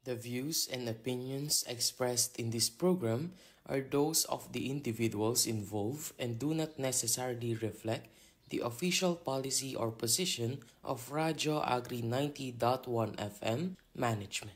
The views and opinions expressed in this program are those of the individuals involved and do not necessarily reflect the official policy or position of Radio Agri 90.1 FM management.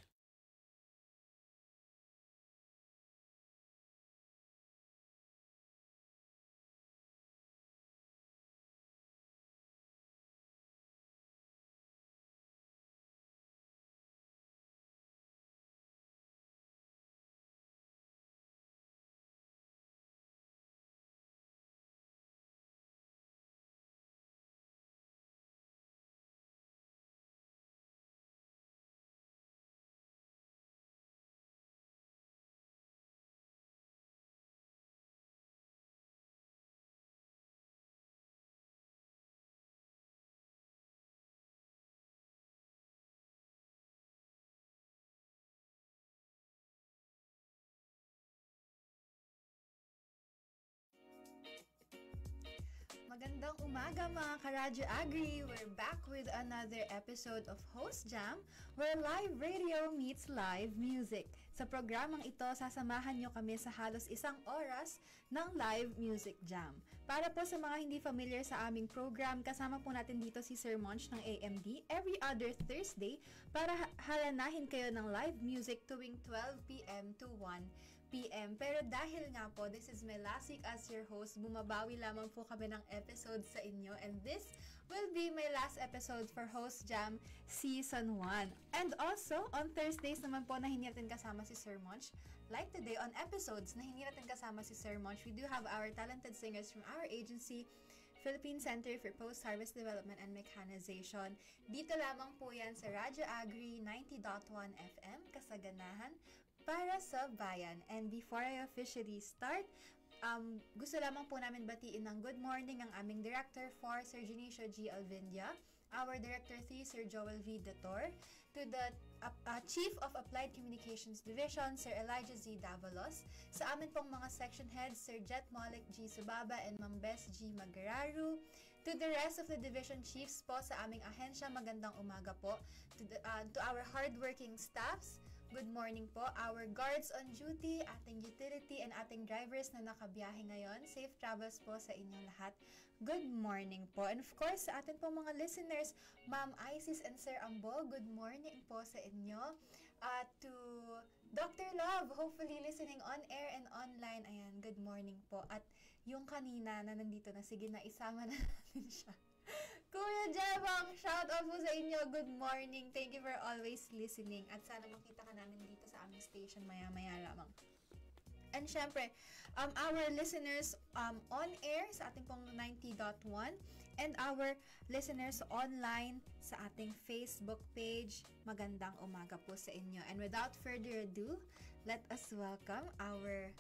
Magandang umaga mga ka-Radyo Agri! We're back with another episode of Host Jam, where live radio meets live music. Sa programang ito, sasamahan nyo kami sa halos isang oras ng live music jam. Para po sa mga hindi familiar sa aming program, kasama po natin dito si Sir Monch ng AMD every other Thursday para halanahin kayo ng live music tuwing 12 p.m. to 1 p.m. Pero dahil nga po, this is my last week as your host, bumabawi lamang po kami ng episode sa inyo. And this will be my last episode for Host Jam Season 1. And also, on Thursdays naman po na hindi natin kasama si Sir Monch. Like today, on episodes na hindi natin kasama si Sir Monch, we do have our talented singers from our agency, Philippine Center for Post-Harvest Development and Mechanization. Dito lamang po yan sa Radyo Agri 90.1 FM, Kasaganahan, para sa bayan. And before I officially start, gusto lamang po namin batiin ng good morning ang aming Director 4, Sir Junicio G. Alvindia, our Director 3, Sir Joel V. Dator, to the Chief of Applied Communications Division, Sir Elijah Z. Davalos, sa amin pong mga section heads, Sir Jet Malik G. Subaba and Ma'am Bess G. Magararu, to the rest of the division chiefs po sa aming ahensya, magandang umaga po, to our hardworking staffs, good morning po. Our guards on duty, ating utility, and ating drivers na nakabiyahe ngayon. Safe travels po sa inyong lahat. Good morning po. And of course, sa atin po mga listeners, Ma'am Isis and Sir Ambo, good morning po sa inyo. To Dr. Love, hopefully listening on air and online. Ayan, good morning po. At yung kanina na nandito na, sige na, isama na natin siya. Kuya Jebang, shout out po sa inyo. Good morning. Thank you for always listening. At sana makita ka namin dito sa aming station maya-maya lamang. And syempre, our listeners on air sa ating pong 90.1 and our listeners online sa ating Facebook page, magandang umaga po sa inyo. And without further ado, let us welcome our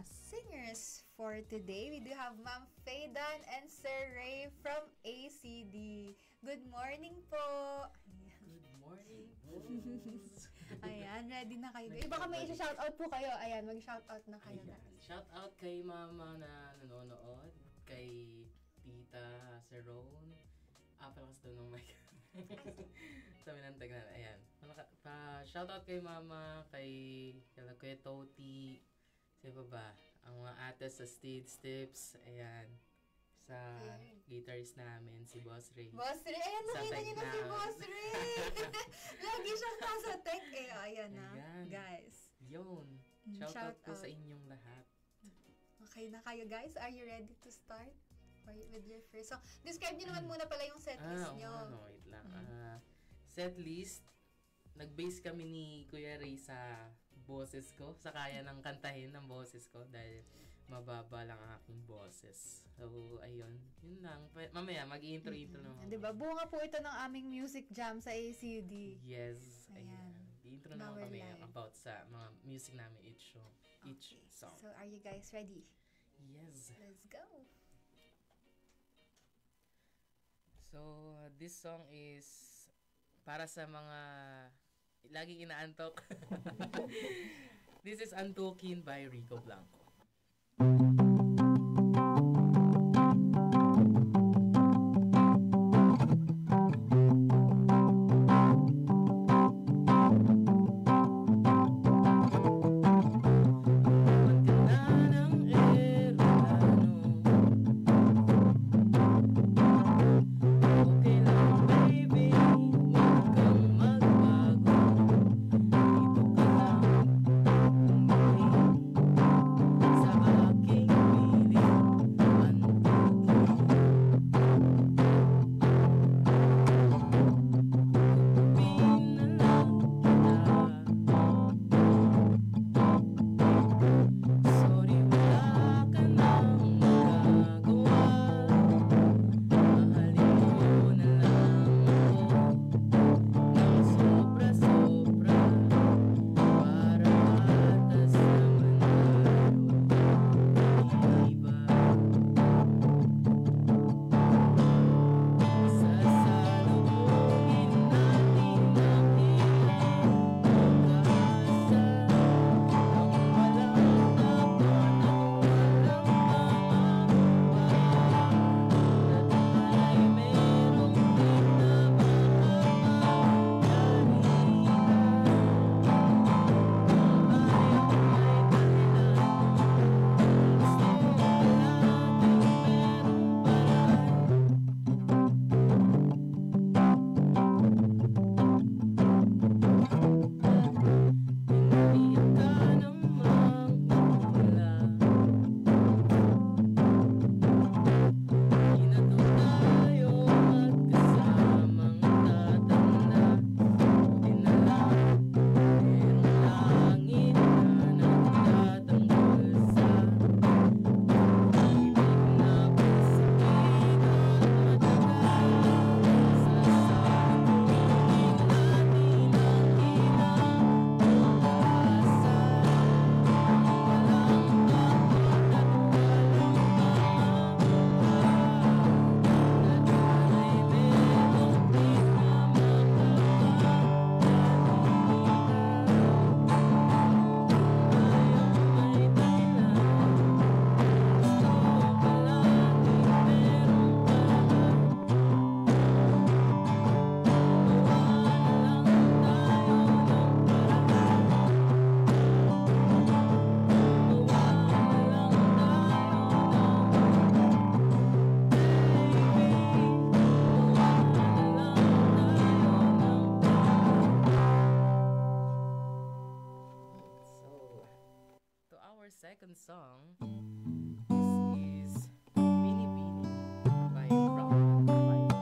singers for today. We do have Ma'am Faydan and Sir Ray from ACD. Good morning po! Good morning po! Ayan, ready na kayo. Baka may isa-shoutout po kayo. Ayan, mag-shoutout na kayo. Shoutout kay mama na nanonood, kay tita Saron, palakas doon ng mic. Sabi ng tagnan, ayan. Shoutout kay mama, kay Kuya Toti, sino ba? Ang mga ate sa Steed Steps, ayan. Sa guitarist namin, si Boss Ray. Boss Ray! Ayan, nakita niyo na si Boss Ray! Lagi siyang nasa tech eh. Ayan na, guys. Yun. Shoutout po sa inyong lahat. Okay na kayo guys? Are you ready to start? With your first song? Describe niyo naman muna pala yung setlist niyo. Wait lang. Setlist, nag-base kami ni Kuya Ray sa boses ko, sa kaya ng kantahin ng boses ko dahil mababa lang ang aking boses. So, ayun. Yun lang. Mamaya, mag-intro-intro naman. Diba? Bunga po ito ng aming music jam sa ACD. Yes. Ayan. Intro naman kami live about sa mga music namin each song. So, are you guys ready? Yes. Let's go! So, this song is para sa mga laging inaantok. This is Antukin by Rico Blanco. song. This is Bini Bini by Rock Five.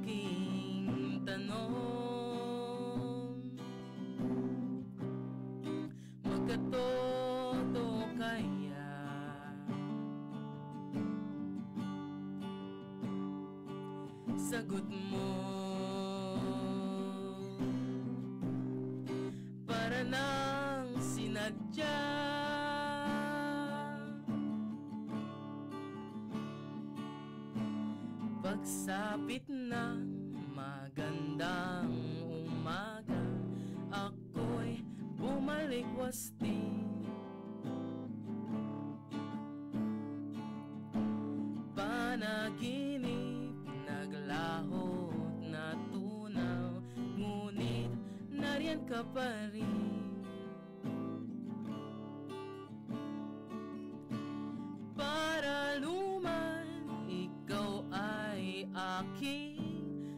Aking tanong, magkatodo kaya sagot mo para nang sinadya? Pagsapit ng magandang umaga, ako'y bumalik wasti. Panaginip, naglahot na tunaw, ngunit nariyan ka pa rin. Para luman, ikaw ay aking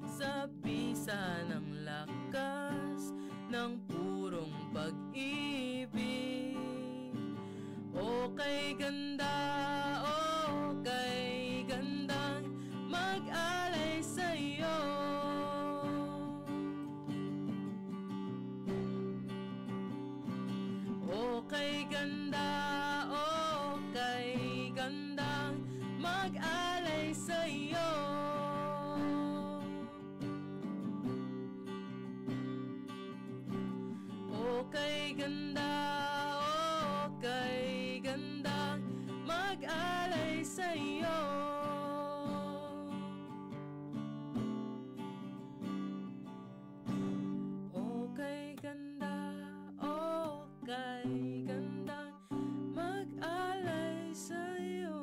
sabisa ng lakas ng purong pag-ibig. O kay ganda, o kay gandang mag-alay sa'yo. O kay ganda, o kay gandang mag-alay sa'yo. O kay ganda, o kay gandang mag-alay sa'yo. O kay ganda, o kay gandang mag-alay sa'yo.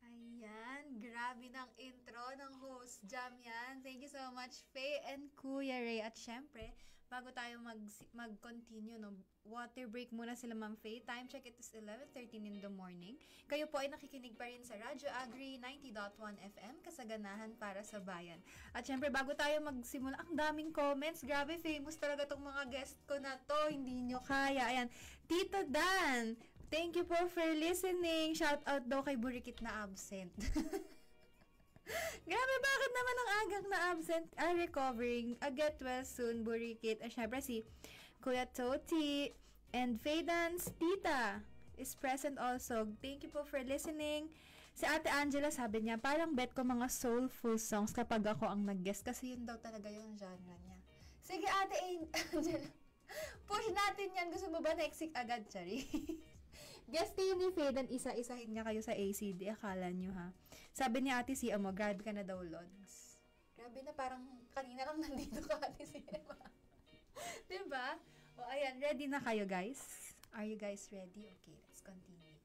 Ayan, grabe ng intro ng host Jam yan. Thank you so much, Faye and Kuya Ray. At syempre, bago tayo mag-continue, no, water break muna sila Ma'am Faye. Time check, it is 11:13 in the morning. Kayo po ay nakikinig pa rin sa Radyo Agri 90.1 FM, kasaganahan para sa bayan. At syempre, bago tayo magsimula, ang daming comments. Grabe, famous talaga tong mga guest ko na to. Hindi nyo kaya. Ayan, Tito Dan, thank you po for listening. Shout out daw kay Burikit na absent. Grabe, bakit naman ang agang na absent are recovering? Get well soon, Burikit. At syempre si Kuya Toti and Faydance Tita is present also. Thank you po for listening. Si Ate Angela sabi niya, parang bet ko mga soulful songs kapag ako ang nag-guest kasi yun daw talaga yung genre niya. Sige, Ate Angela. Push natin yan. Gusto mo ba next week agad, Chari? Guestin ni Faden, isa-isahin niya kayo sa ACD. Akala niyo, ha? Sabi ni Ate Sia mo, grabe ka na daw, Lods. Grabe na, parang kanina lang nandito ka, Ate Sia. Diba? O, ayan, ready na kayo, guys? Are you guys ready? Okay, let's continue.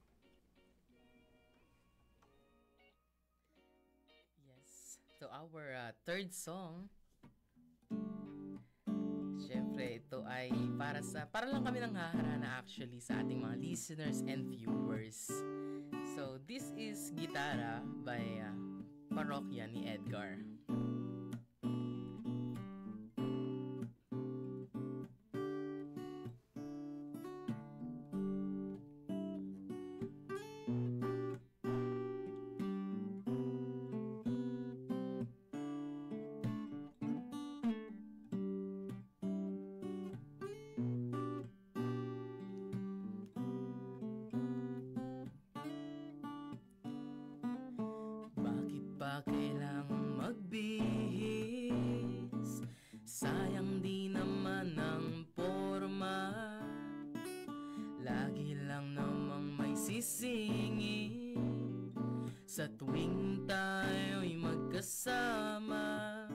Yes. So, our third song, syempre, ito ay para lang kami nang haharana actually sa ating mga listeners and viewers. So, this is Gitara by Parokya ni Edgar. Kailangang magbihis, sayang di naman ang forma, lagi lang namang may sisingit sa tuwing tayo'y magkasama.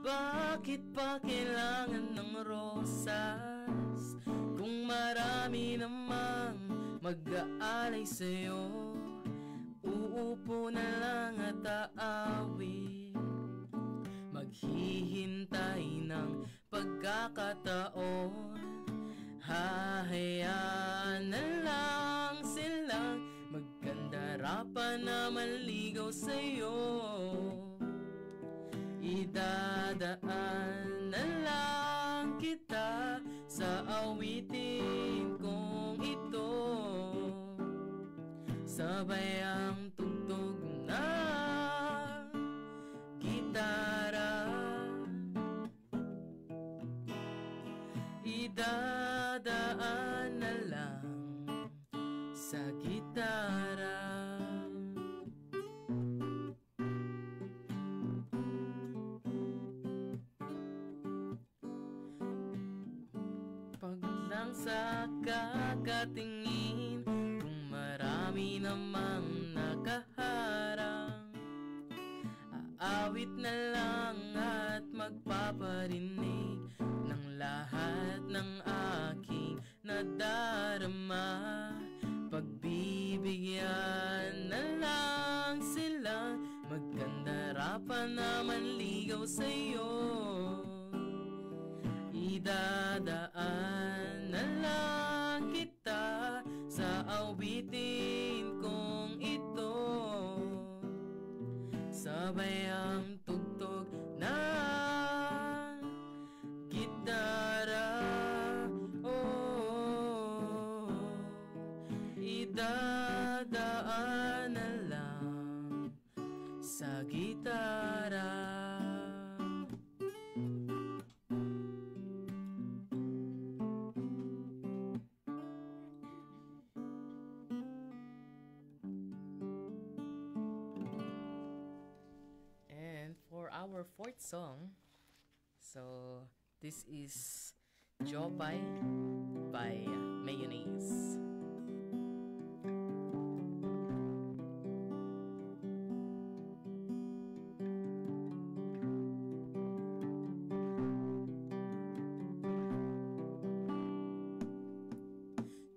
Bakit pa kailangan ng rosas kung marami namang mag-aalay sa'yo? Uupo na lang at aawit, maghihintay ng pagkakataon. Hahayaan na lang silang magkandarapan na manligaw sa'yo. Idadaan na lang kita sa awitin kong ito, sabay ang tugtog ng gitara. Idadaan na lang sa gitara. Pag lang sa kakatingin, marami namang nakaharang, aawit na lang at magpaparinig ng lahat ng aking nadarama. Pagbibigyan na lang silang magkandarapan na manligaw sa'yo. Idadaan na lang kita sa awitin kong ito, sabay ang tugtog ng gitara. Oh, idadaan na lang sa gitara. Our fourth song, so this is Jopay by Mayonnaise.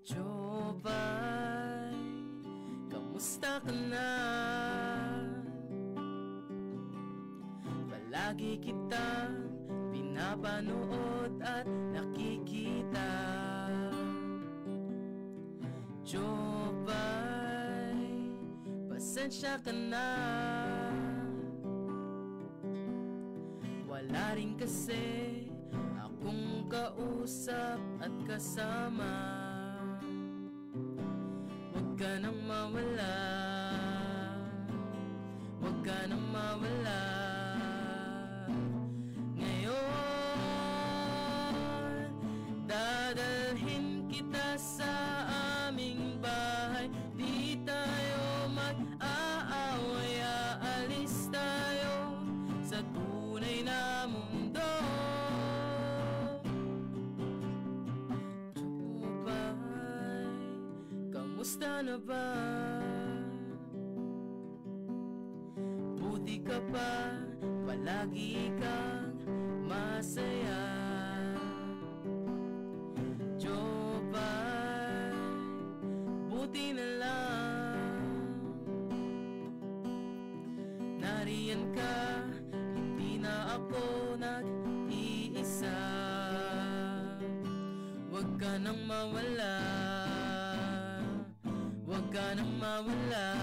Jopay, kamusta ka na? Lagi kitang pinapanood at nakikita. Jopay, pasensya ka na. Wala rin kasi akong kausap at kasama. Huwag ka nang mawala, huwag ka nang Kamusta na ba? Buti ka pa, palagi kang masaya. Jopay, buti na lang. Nariyan ka, hindi na ako nag-iisa. Huwag ka nang mawala, huwag ka nang mawala.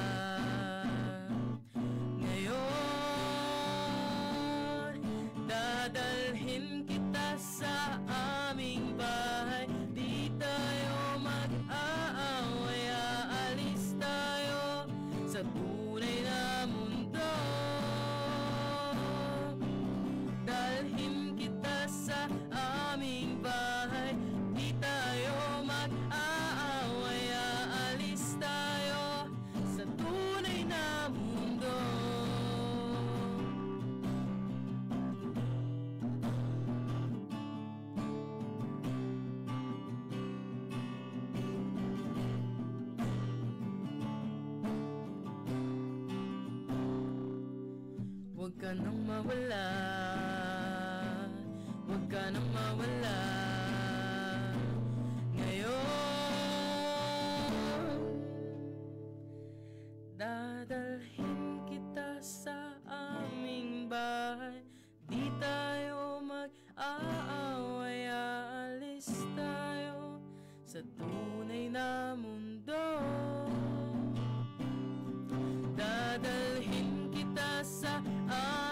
Ngayon, dadalhin kita sa aming bahay. Di tayo mag-aaway, aalis tayo sa tunay na mundo. Dalhin kita sa aming bahay. Di tayo mag-aaway, aalis tayo sa tunay na mundo. Huwag ka nang mawala, huwag ka nang mawala. Ngayon, dadalhin kita sa aming bahay. Di tayo mag-aaway, aalis tayo sa tunay na mundo. Dadalhin kita sa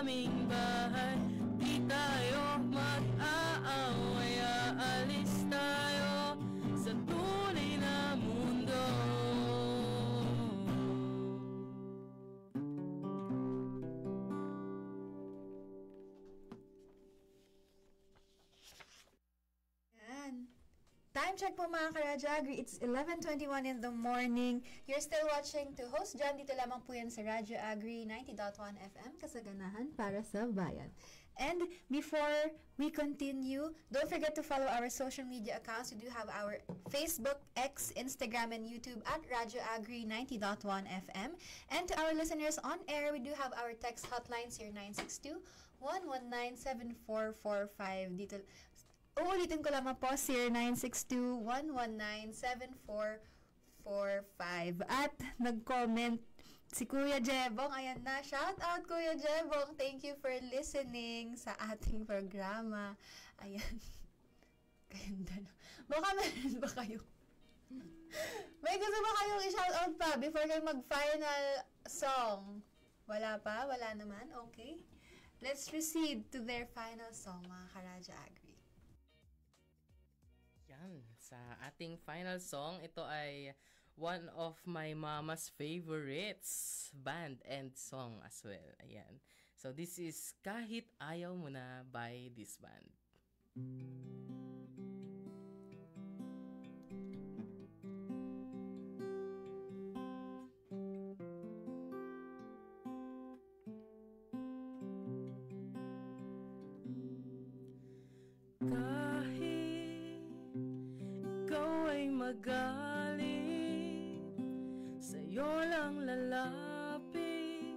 aming bahay. Di tayo mag-aaway, aalis tayo sa tunay na mundo. Yan. Time check po mga Karadyo Agri. It's 11:21 in the morning. You're still watching to Host Jam. Dito lamang po yan sa Radyo Agri 90.1 FM. Kasaganahan para sa bayan. And before we continue, don't forget to follow our social media accounts. We do have our Facebook, X, Instagram, and YouTube at Radyo Agri 90.1 FM. And to our listeners on air, we do have our text hotlines here, 962-119-7445. Dito, uulitin ko lamang po, 0962-119-7445. At nag-comment si Kuya Jebong. Ayan na. Shout out, Kuya Jebong. Thank you for listening sa ating programa. Ayan. Ganda na. Baka meron ba kayo? May gusto ba kayong i-shout out pa before kayo mag-final song? Wala pa? Wala naman? Okay. Let's proceed to their final song, mga Karadyo Agri. Yan, sa ating final song, ito ay one of my mama's favorites band and song as well. Ayan. So this is Kahit Ayaw Mo Na by this band. Kahit ikaw ay magalit, sa'yo lang lalapit,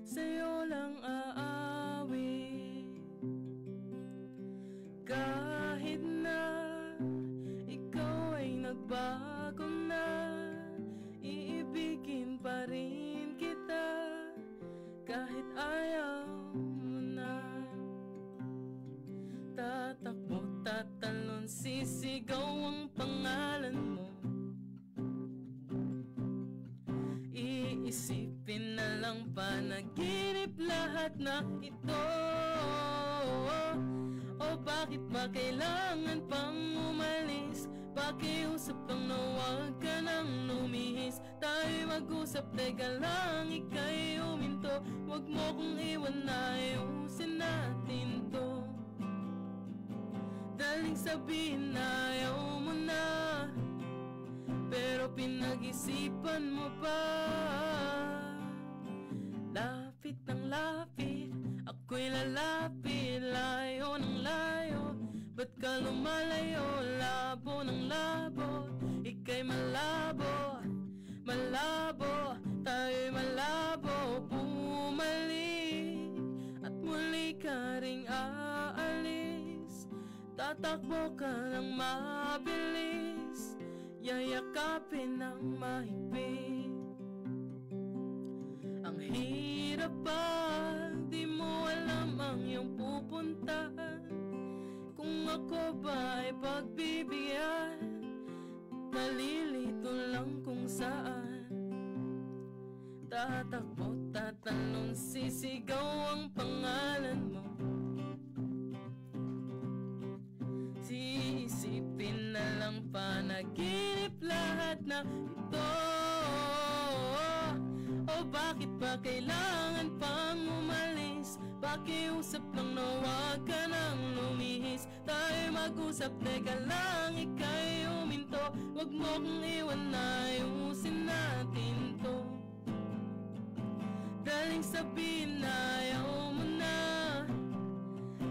sa'yo lang aawit. Kahit na ikaw ay nagbago na, iibigin pa rin kita. Kahit ayaw mo na, tatakbo, tatalon, sisigaw ang pangalan mo. Iisipin na lang panaginip lahat na ito. O bakit ba kailangan pang umalis? Pakiusap lang na huwag ka nang lumihis. Tayo'y mag-usap, teka lang, ika'y uminto. Huwag mo kong iwan na ayusin natin to. Daling sabihin na ayaw mo na, pero pinag-isipan mo pa. Lapit ng lapit, ako'y lalapit. Layo ng layo, ba't ka lumalayo? Labo ng labo, ika'y malabo, malabo, tayo'y malabo. Bumalik at muli ka ring aalis, tatakbo ka ng mabilis, yayakapin ng mahigpit. Ang hirap pag di mo alam ang iyong pupuntahan. Kung ako ba ay pagbibigyan, nalilito lang kung saan. Tatakbo, tatalon, sisigaw ang pangalan mo. Siisipin na lang panaginip lahat na ito. O bakit ba kailangan pang umalis? Pakiusap lang na huwag ka nang lumihis. Tayo'y mag-usap, teka lang, ika'y huminto. Huwag mo kong iwan na ayusin natin to. Daling sabihin na ayaw mo na,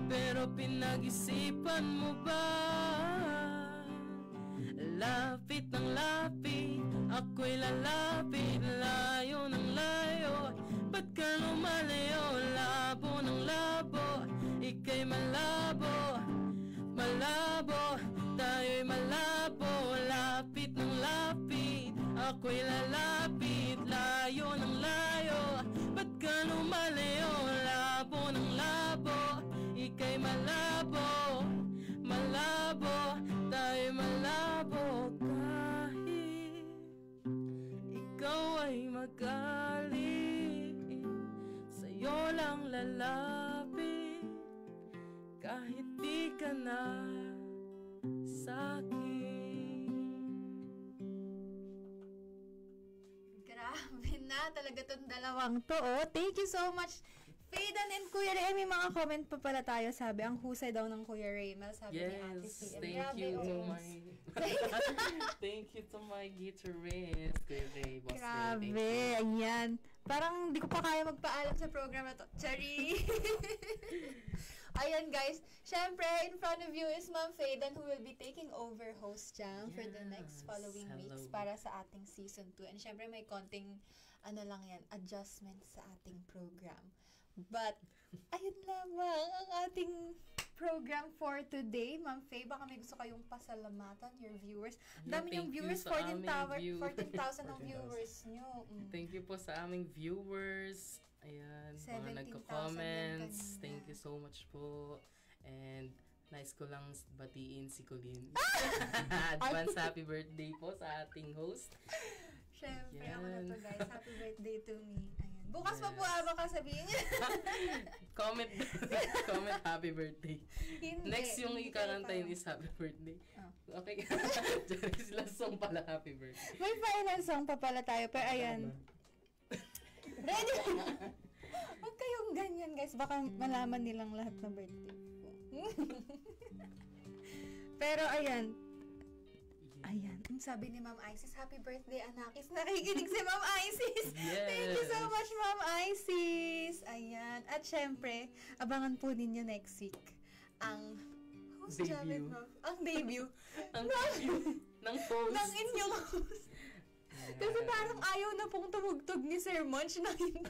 pero pinag-isipan mo ba? Lapit ng lapit, ako'y lalapit, layo ng layo. Ba't ka lumalayo? Labo ng labo, ika'y malabo, malabo, tayo'y malabo. Lapit ng lapit, ako'y lalapit, layo ng layo. Ba't ka lumalayo? Labo ng labo, ika'y malabo, malabo, tayo'y malabo. Kahit ikaw ay magalit, sa'yo lang lalapit. Kahit di ka na sa'kin. Grabe na talaga tong dalawang to, oh. Thank you so much, Faydan and Kuya Ray. May mga comment pa pala tayo, sabi, ang husay daw ng Kuya Raymel, sabi ni Ate Yes, CM. thank Grabe, you to oh. my thank you to my guitarist, Kuya Ray, Boss Ray. Grabe, ayan. Parang di ko pa kaya magpaalam sa program na to. Chari! Ayan guys, syempre, in front of you is Ma'am Faydan, who will be taking over host jam for the next Yes, following hello. weeks para sa ating season 2. And syempre, may konting, ano lang yan, adjustment sa ating program. But, ayun lamang ang ating program for today. Ma'am Faye, baka may gusto kayong pasalamatan, your viewers. Dami yung Thank you viewers, sa aming 14,000 ang 14,000. viewers nyo. Thank you po sa aming viewers. Ayan, 17,000 mga nagko-comments. yan kanina. Thank you so much po. And nice ko lang batiin si Colleen. Advance happy birthday po sa ating host. Syempre, ako na Yan. to guys. Happy birthday to me. Ayan. Bukas pa po Yes. baka sabihin niya. Comment comment happy birthday. Hindi. Next yung hindi ikakantayin tayo is happy birthday. Oh. Okay. Jerry's last song pala happy birthday. May final song pa pala tayo. Pero ayan. Ready? Huwag kayong ganyan guys. Baka malaman nilang lahat na birthday ko. Pero ayan. Ayan. Ang sabi ni Ma'am Isis, happy birthday Anakis. Nakikinig si Ma'am Isis. Yes. Thank you so much, Ma'am Isis. Ayan. At syempre, abangan po ninyo next week ang host Debut. Javet Ma'am. Ang debut. Ang debut ng host. ng inyong host. Kasi parang ayaw na pong tumugtog ni Sir Munch na hindi.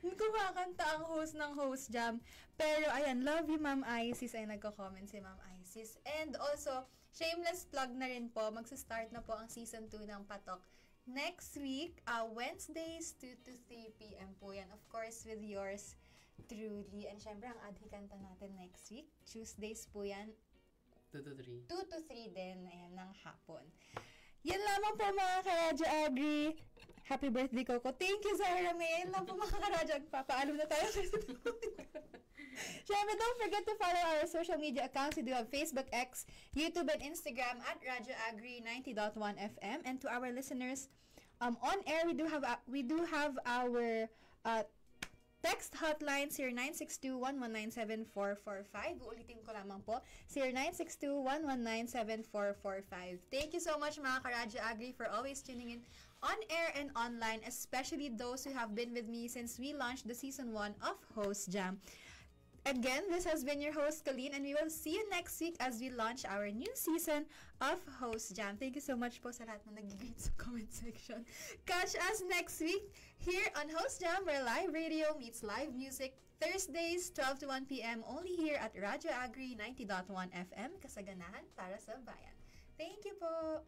Kumakanta ang host ng Host Jam. Pero ayan, love you Ma'am Isis ay nagko-comment si Ma'am Isis. And also, shameless plug na rin po, magsa-start na po ang season 2 ng Patok next week, Wednesdays 2 to 3 p.m. po yan. Of course, with yours truly. And syempre, ang adhi kanta natin next week, Tuesdays po yan, 2 to 3. 2 to 3 din, ayan, ng hapon. Yan lamang po mga Karadyo Agri. Happy birthday, Coco. Thank you, Zara May. Yan lang po mga Karadyo Agri. Papaalam na tayo. Syempre, don't forget to follow our social media accounts. We do have Facebook, X, YouTube, and Instagram at Radyo Agri 90.1 FM. And to our listeners, on air, we do have our text hotline 0962-119-7445. Uulitin ko lamang po, 0962-119-7445. Thank you so much mga Karadyo Agri for always tuning in on air and online, especially those who have been with me since we launched the season 1 of Host Jam. Again, this has been your host, Colleen, and we will see you next week as we launch our new season of Host Jam. Thank you so much po sa lahat na nag-greet sa comment section. Catch us next week here on Host Jam, where live radio meets live music. Thursdays, 12 to 1 p.m. only here at Radyo Agri 90.1 FM, Kasaganahan para sa Bayan. Thank you po!